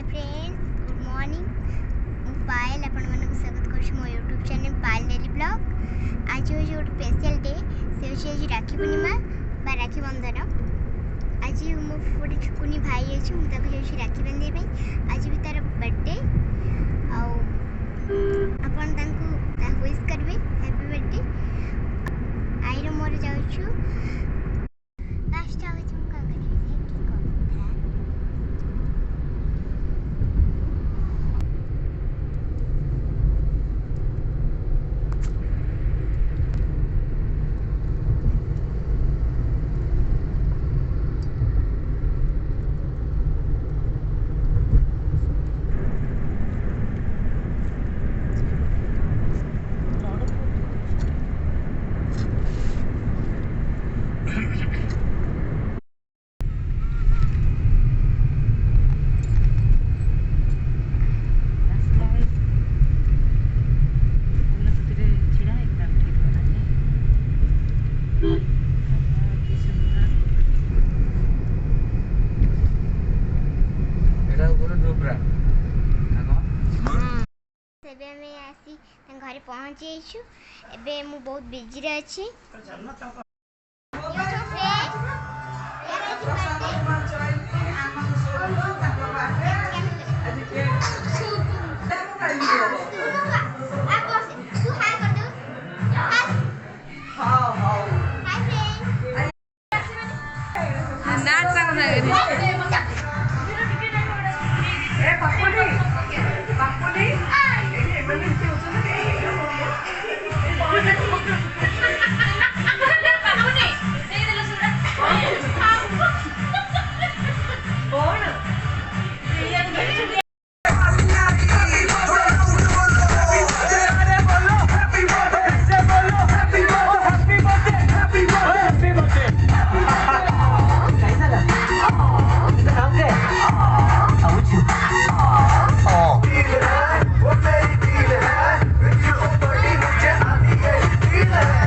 Friends good morning मु पायल आपण मन स्वागत कर मो यूट्यूब चैनल पायल डेली ब्लॉग। आज हूँ गोटे स्पेशल डे से आज राखी पूर्णिमा बा राखी बंधन। आज मो गोटे छुकुनी भाई अच्छी मुझे राखी बांधे आज भी तार बर्थडे आपण विश करेंगे हैप्पी बर्थडे। आई मोर जाऊँ लास्ट आसी घरे पहुँची एबे मु बहुत बिजी रे अच्छी।